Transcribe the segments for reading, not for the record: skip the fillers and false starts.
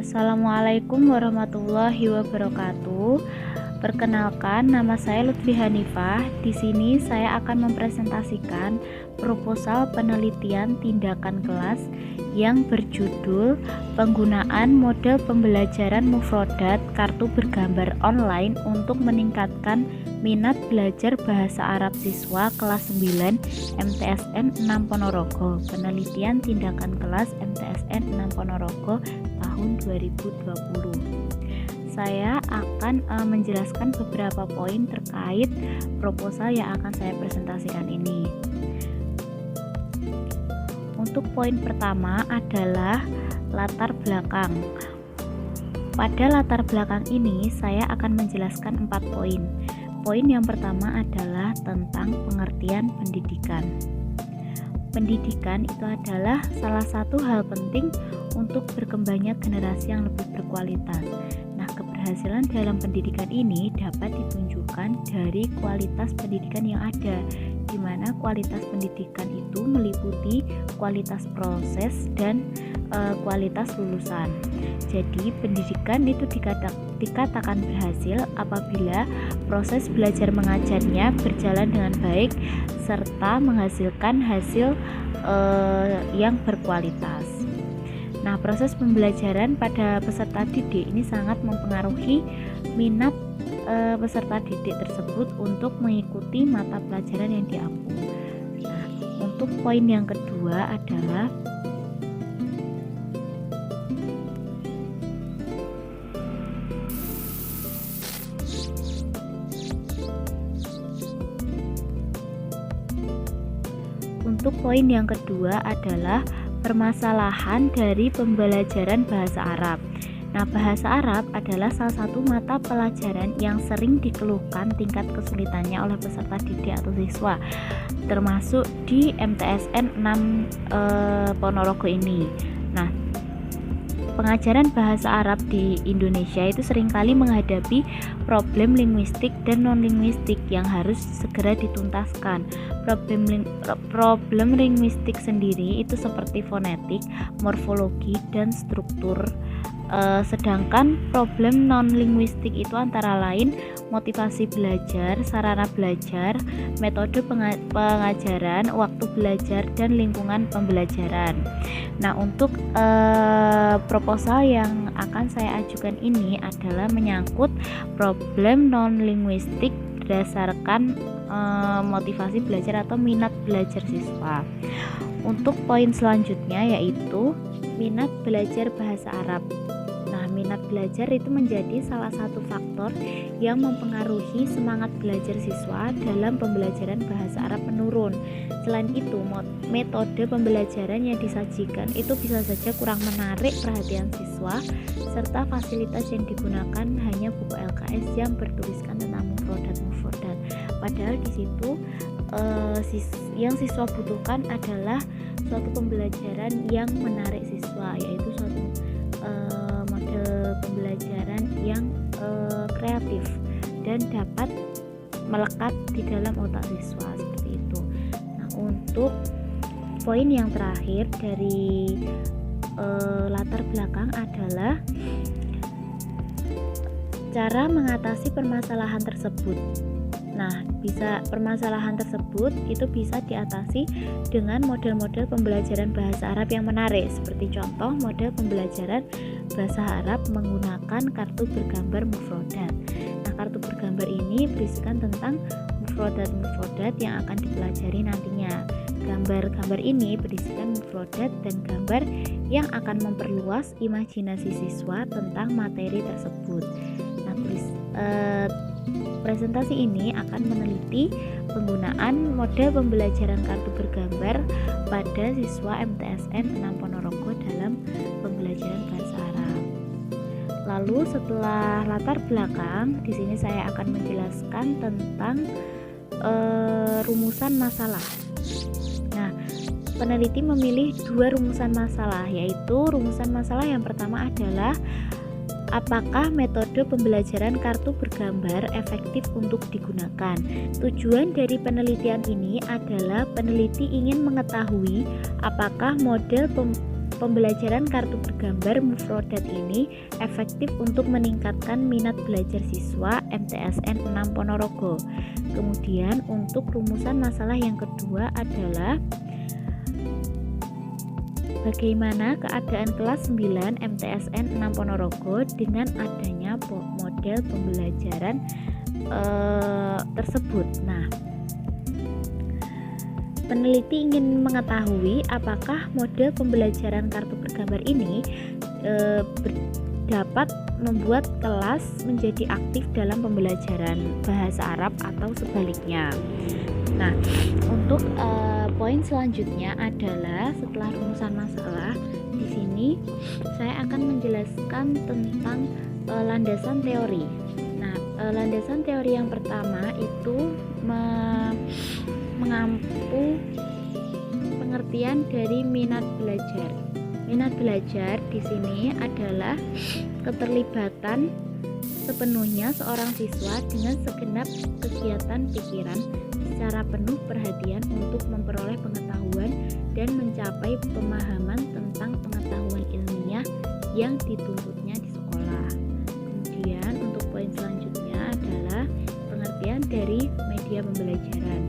Assalamualaikum warahmatullahi wabarakatuh. Perkenalkan, nama saya Lutfi Hanifah. Di sini saya akan mempresentasikan proposal penelitian tindakan kelas yang berjudul Penggunaan Model Pembelajaran Mufrodat Kartu Bergambar Online untuk Meningkatkan Minat Belajar Bahasa Arab Siswa Kelas 9 MTSN 6 Ponorogo. Penelitian tindakan kelas MTSN 6 Ponorogo tahun 2020. Saya akan menjelaskan beberapa poin terkait proposal yang akan saya presentasikan ini. Untuk poin pertama adalah latar belakang. Pada latar belakang ini saya akan menjelaskan 4 poin. Poin yang pertama adalah tentang pengertian pendidikan. Pendidikan itu adalah salah satu hal penting untuk berkembangnya generasi yang lebih berkualitas. Nah, keberhasilan dalam pendidikan ini dapat ditunjukkan dari kualitas pendidikan yang ada, di mana kualitas pendidikan itu meliputi kualitas proses dan kualitas lulusan. Jadi, pendidikan itu dikatakan berhasil apabila proses belajar mengajarnya berjalan dengan baik serta menghasilkan hasil yang berkualitas. Nah, proses pembelajaran pada peserta didik ini sangat mempengaruhi minat peserta didik tersebut untuk mengikuti mata pelajaran yang diampu. Nah, untuk poin yang kedua adalah permasalahan dari pembelajaran bahasa Arab. Nah, bahasa Arab adalah salah satu mata pelajaran yang sering dikeluhkan tingkat kesulitannya oleh peserta didik atau siswa, termasuk di MTSN 6 Ponorogo ini. Nah, pengajaran bahasa Arab di Indonesia itu seringkali menghadapi problem linguistik dan non-linguistik yang harus segera dituntaskan. Problem linguistik sendiri itu seperti fonetik, morfologi, dan struktur. Sedangkan problem non-linguistik itu antara lain motivasi belajar, sarana belajar, metode pengajaran, waktu belajar, dan lingkungan pembelajaran. Nah, untuk proposal yang akan saya ajukan ini adalah menyangkut problem non-linguistik berdasarkan motivasi belajar atau minat belajar siswa. Untuk poin selanjutnya yaitu minat belajar bahasa Arab. Nah, minat belajar itu menjadi salah satu faktor yang mempengaruhi semangat belajar siswa dalam pembelajaran bahasa Arab menurun. Selain itu, metode pembelajaran yang disajikan itu bisa saja kurang menarik perhatian siswa, serta fasilitas yang digunakan hanya buku LKS yang bertuliskan tentang mufrodat. Padahal di situ yang siswa butuhkan adalah suatu pembelajaran yang menarik siswa, yaitu suatu model pembelajaran yang kreatif dan dapat melekat di dalam otak siswa seperti itu. Nah, untuk poin yang terakhir dari latar belakang adalah cara mengatasi permasalahan tersebut. Nah, permasalahan tersebut itu bisa diatasi dengan model-model pembelajaran bahasa Arab yang menarik, seperti contoh model pembelajaran bahasa Arab menggunakan kartu bergambar mufrodat. Nah, kartu bergambar ini berisikan tentang mufrodat yang akan dipelajari nantinya. Gambar-gambar ini berisikan mufrodat dan gambar yang akan memperluas imajinasi siswa tentang materi tersebut. Nah, presentasi ini akan meneliti penggunaan model pembelajaran kartu bergambar pada siswa MTSN 6 Ponorogo dalam pembelajaran bahasa Arab. Lalu setelah latar belakang, di sini saya akan menjelaskan tentang rumusan masalah. Nah, peneliti memilih 2 rumusan masalah, yaitu rumusan masalah yang pertama adalah apakah metode pembelajaran kartu bergambar efektif untuk digunakan? Tujuan dari penelitian ini adalah peneliti ingin mengetahui apakah model pembelajaran kartu bergambar Mufrodat ini efektif untuk meningkatkan minat belajar siswa MTSN 6 Ponorogo. Kemudian untuk rumusan masalah yang kedua adalah bagaimana keadaan kelas 9 MTSN 6 Ponorogo dengan adanya model pembelajaran tersebut. Nah, peneliti ingin mengetahui apakah model pembelajaran kartu bergambar ini dapat membuat kelas menjadi aktif dalam pembelajaran bahasa Arab atau sebaliknya. Nah, untuk poin selanjutnya adalah setelah rumusan masalah, di sini saya akan menjelaskan tentang landasan teori. Nah, landasan teori yang pertama itu mengampu pengertian dari minat belajar. Minat belajar di sini adalah keterlibatan sepenuhnya seorang siswa dengan segenap kegiatan pikiran secara penuh perhatian untuk memperoleh pengetahuan dan mencapai pemahaman tentang pengetahuan ilmiah yang dituntutnya di sekolah. Kemudian untuk poin selanjutnya adalah pengertian dari media pembelajaran.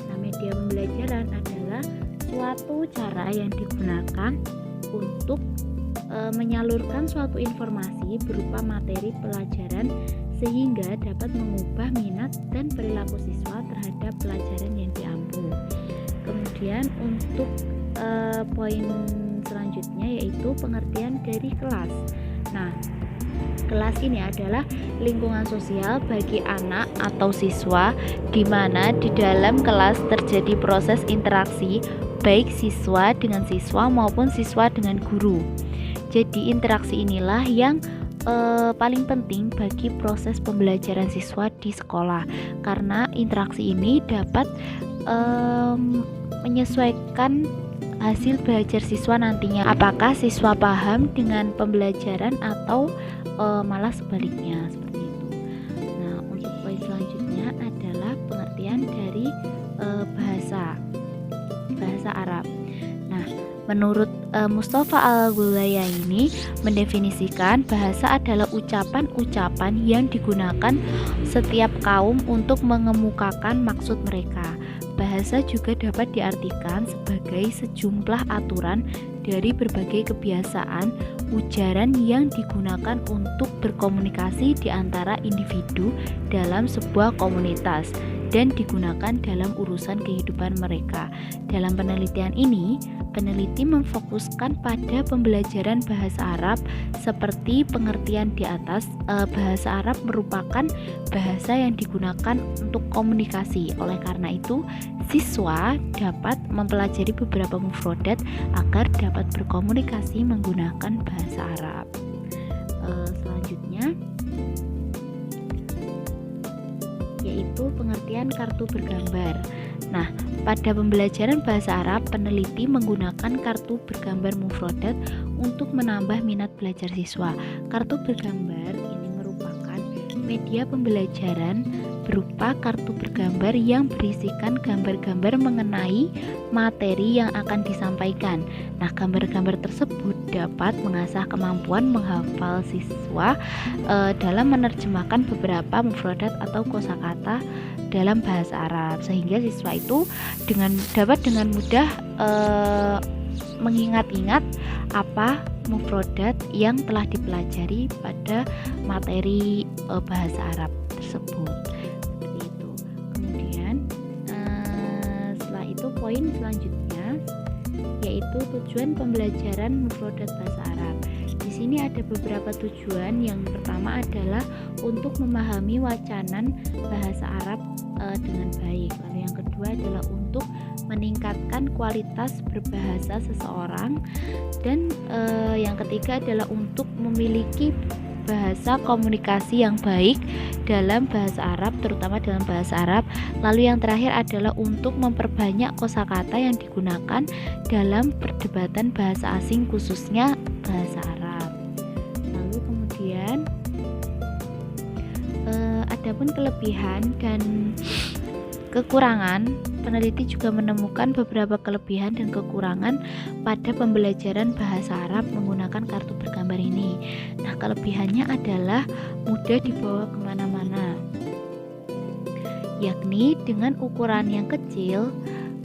Nah, media pembelajaran adalah suatu cara yang digunakan untuk menyalurkan suatu informasi berupa materi pelajaran sehingga dapat mengubah minat dan perilaku siswa terhadap pelajaran yang diampu. Kemudian untuk poin selanjutnya yaitu pengertian dari kelas. Nah, kelas ini adalah lingkungan sosial bagi anak atau siswa di mana di dalam kelas terjadi proses interaksi baik siswa dengan siswa maupun siswa dengan guru. Jadi interaksi inilah yang paling penting bagi proses pembelajaran siswa di sekolah, karena interaksi ini dapat menyesuaikan hasil belajar siswa nantinya, apakah siswa paham dengan pembelajaran atau malah sebaliknya, seperti itu. Nah, untuk poin selanjutnya adalah pengertian dari bahasa Arab. Nah, menurut Mustafa Al-Ghulayaini mendefinisikan bahasa adalah ucapan-ucapan yang digunakan setiap kaum untuk mengemukakan maksud mereka. Bahasa juga dapat diartikan sebagai sejumlah aturan dari berbagai kebiasaan ujaran yang digunakan untuk berkomunikasi di antara individu dalam sebuah komunitas dan digunakan dalam urusan kehidupan mereka. Dalam penelitian ini, peneliti memfokuskan pada pembelajaran bahasa Arab seperti pengertian di atas. Bahasa Arab merupakan bahasa yang digunakan untuk komunikasi. Oleh karena itu, siswa dapat mempelajari beberapa mufrodat agar dapat berkomunikasi menggunakan bahasa Arab. Selanjutnya yaitu pengertian kartu bergambar. Nah, pada pembelajaran bahasa Arab, peneliti menggunakan kartu bergambar mufrodat untuk menambah minat belajar siswa. Kartu bergambar ini merupakan media pembelajaran berupa kartu bergambar yang berisikan gambar-gambar mengenai materi yang akan disampaikan. Nah, gambar-gambar tersebut dapat mengasah kemampuan menghafal siswa dalam menerjemahkan beberapa mufrodat atau kosakata dalam bahasa Arab, sehingga siswa itu dapat dengan mudah mengingat-ingat apa mufrodat yang telah dipelajari pada materi bahasa Arab tersebut. Seperti itu. Kemudian setelah itu poin selanjutnya yaitu tujuan pembelajaran mufrodat bahasa Arab. Di sini ada beberapa tujuan. Yang pertama adalah untuk memahami wacanan bahasa Arab dengan baik. Lalu yang kedua adalah untuk meningkatkan kualitas berbahasa seseorang, dan yang ketiga adalah untuk memiliki bahasa komunikasi yang baik dalam bahasa Arab, terutama dalam bahasa Arab. Lalu yang terakhir adalah untuk memperbanyak kosakata yang digunakan dalam perdebatan bahasa asing, khususnya bahasa Arab. Lalu kemudian adapun kelebihan dan kekurangan, peneliti juga menemukan beberapa kelebihan dan kekurangan pada pembelajaran bahasa Arab menggunakan kartu bergambar ini. Nah, kelebihannya adalah mudah dibawa kemana-mana, yakni dengan ukuran yang kecil,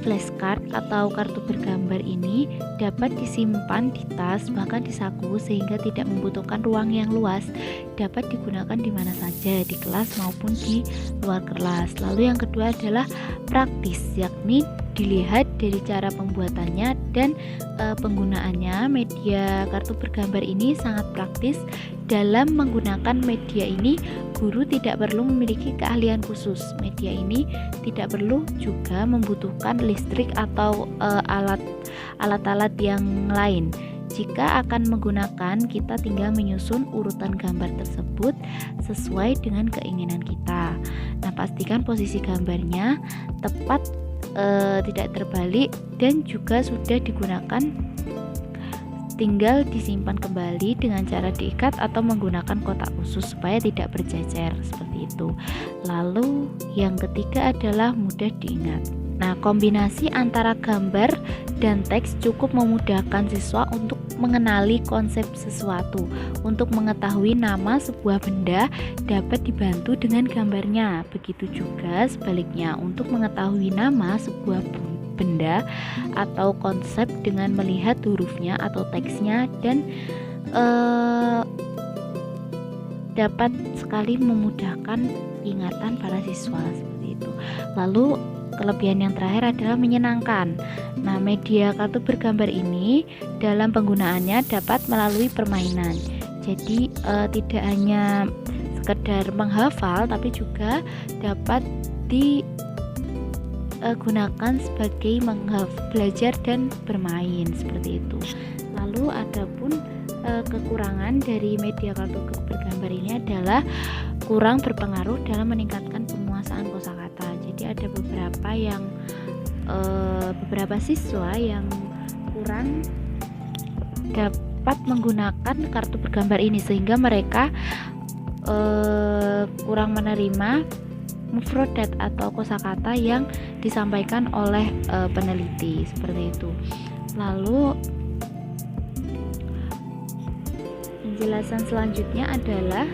flashcard atau kartu bergambar ini dapat disimpan di tas, bahkan di saku, sehingga tidak membutuhkan ruang yang luas, dapat digunakan di mana saja, di kelas maupun di luar kelas. Lalu yang kedua adalah praktis, yakni dilihat dari cara pembuatannya dan penggunaannya. Media kartu bergambar ini sangat praktis. Dalam menggunakan media ini, guru tidak perlu memiliki keahlian khusus. Media ini tidak perlu juga membutuhkan listrik atau alat-alat yang lain. Jika akan menggunakan, kita tinggal menyusun urutan gambar tersebut sesuai dengan keinginan kita. Nah, pastikan posisi gambarnya tepat, tidak terbalik, dan juga sudah digunakan, tinggal disimpan kembali dengan cara diikat atau menggunakan kotak khusus supaya tidak bercecer, seperti itu. Lalu yang ketiga adalah mudah diingat. Nah, kombinasi antara gambar dan teks cukup memudahkan siswa untuk mengenali konsep sesuatu. Untuk mengetahui nama sebuah benda dapat dibantu dengan gambarnya. Begitu juga sebaliknya, untuk mengetahui nama sebuah benda atau konsep dengan melihat hurufnya atau teksnya, dan dapat sekali memudahkan ingatan para siswa, seperti itu. Lalu kelebihan yang terakhir adalah menyenangkan. Nah, media kartu bergambar ini dalam penggunaannya dapat melalui permainan. Jadi tidak hanya sekedar menghafal, tapi juga dapat digunakan sebagai belajar dan bermain, seperti itu. Lalu adapun kekurangan dari media kartu bergambar ini adalah kurang berpengaruh dalam meningkatkan penguasaan kosakata. Jadi ada beberapa siswa yang kurang dapat menggunakan kartu bergambar ini, sehingga mereka kurang menerima mufrodat atau kosakata yang disampaikan oleh peneliti, seperti itu. Lalu penjelasan selanjutnya adalah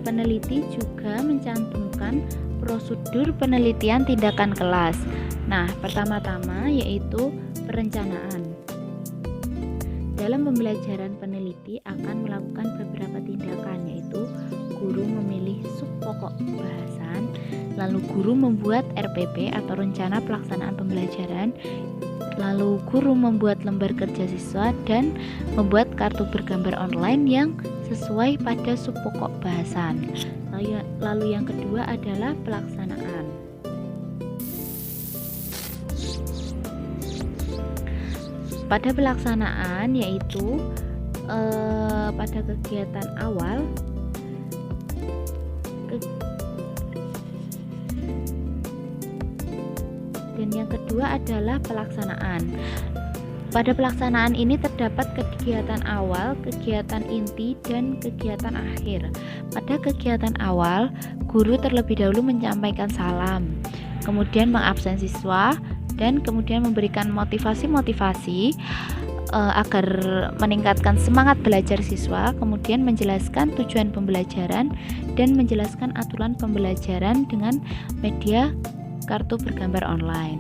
peneliti juga mencantumkan prosedur penelitian tindakan kelas. Nah, pertama-tama yaitu perencanaan. Dalam pembelajaran, peneliti akan melakukan beberapa tindakan, yaitu guru memilih sub pokok bahasan, lalu guru membuat RPP atau rencana pelaksanaan pembelajaran, lalu guru membuat lembar kerja siswa, dan membuat kartu bergambar online yang sesuai pada sub pokok bahasan. Lalu yang kedua adalah pelaksanaan. Pada pelaksanaan yaitu pada kegiatan awal dan yang kedua adalah pelaksanaan. Pada pelaksanaan ini terdapat kegiatan awal, kegiatan inti, dan kegiatan akhir. Pada kegiatan awal, guru terlebih dahulu menyampaikan salam, kemudian mengabsen siswa, dan kemudian memberikan motivasi-motivasi agar meningkatkan semangat belajar siswa, kemudian menjelaskan tujuan pembelajaran dan menjelaskan aturan pembelajaran dengan media kartu bergambar online.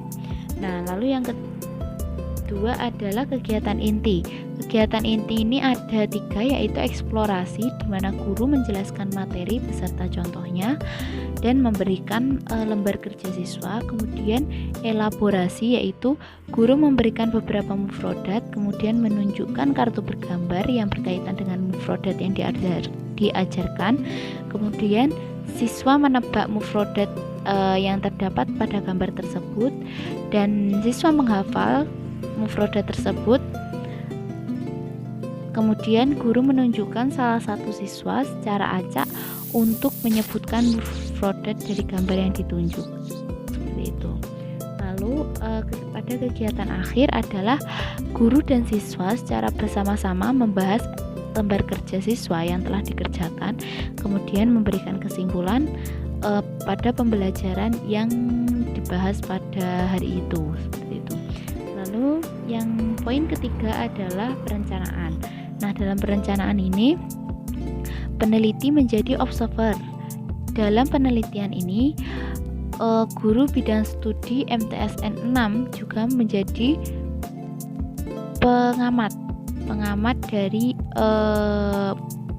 Nah, lalu yang kedua adalah kegiatan inti. Kegiatan inti ini ada 3, yaitu eksplorasi, di mana guru menjelaskan materi beserta contohnya dan memberikan lembar kerja siswa. Kemudian elaborasi, yaitu guru memberikan beberapa mufrodat, kemudian menunjukkan kartu bergambar yang berkaitan dengan mufrodat yang diajarkan. Kemudian siswa menebak mufrodat yang terdapat pada gambar tersebut, dan siswa menghafal mufrodat tersebut. Kemudian guru menunjukkan salah satu siswa secara acak untuk menyebutkan mufrodat dari gambar yang ditunjuk, seperti itu. Lalu pada kegiatan akhir adalah guru dan siswa secara bersama-sama membahas lembar kerja siswa yang telah dikerjakan, kemudian memberikan kesimpulan pada pembelajaran yang dibahas pada hari itu, seperti itu. Lalu yang poin ketiga adalah perencanaan. Nah, dalam perencanaan ini peneliti menjadi observer. Dalam penelitian ini guru bidang studi MTSN 6 juga menjadi pengamat dari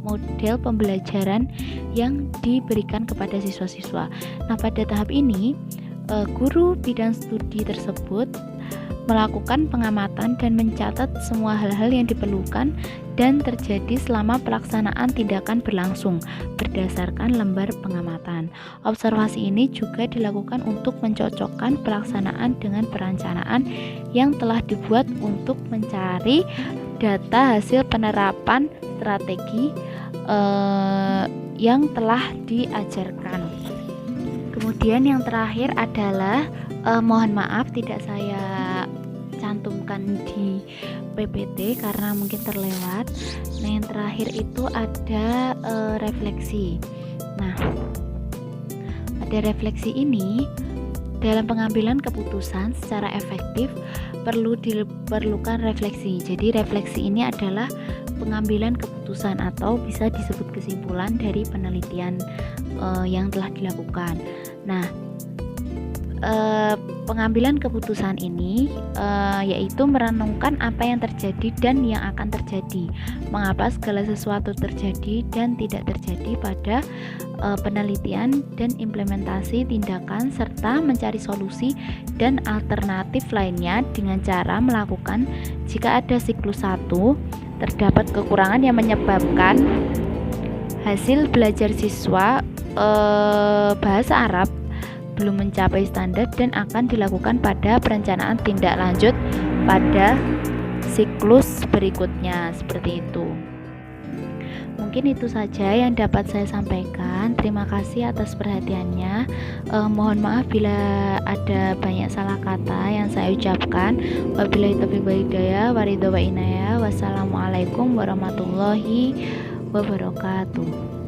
model pembelajaran yang diberikan kepada siswa-siswa. Nah, pada tahap ini guru bidang studi tersebut melakukan pengamatan dan mencatat semua hal-hal yang diperlukan dan terjadi selama pelaksanaan tindakan berlangsung berdasarkan lembar pengamatan. Observasi ini juga dilakukan untuk mencocokkan pelaksanaan dengan perencanaan yang telah dibuat untuk mencari data hasil penerapan strategi yang telah diajarkan. Kemudian yang terakhir adalah mohon maaf tidak saya cantumkan di PPT karena mungkin terlewat. Nah, yang terakhir itu ada refleksi. Nah, pada refleksi ini dalam pengambilan keputusan secara efektif diperlukan refleksi. Jadi refleksi ini adalah pengambilan keputusan atau bisa disebut kesimpulan dari penelitian yang telah dilakukan. Nah, pengambilan keputusan ini yaitu merenungkan apa yang terjadi dan yang akan terjadi, mengapa segala sesuatu terjadi dan tidak terjadi pada penelitian dan implementasi tindakan, serta mencari solusi dan alternatif lainnya dengan cara melakukan jika ada siklus 1 terdapat kekurangan yang menyebabkan hasil belajar siswa bahasa Arab belum mencapai standar dan akan dilakukan pada perencanaan tindak lanjut pada siklus berikutnya, seperti itu. Mungkin itu saja yang dapat saya sampaikan. Terima kasih atas perhatiannya. Mohon maaf bila ada banyak salah kata yang saya ucapkan. Wabillahi taufiq wal hidayah, waridho wa inayah. Wassalamualaikum warahmatullahi wabarakatuh.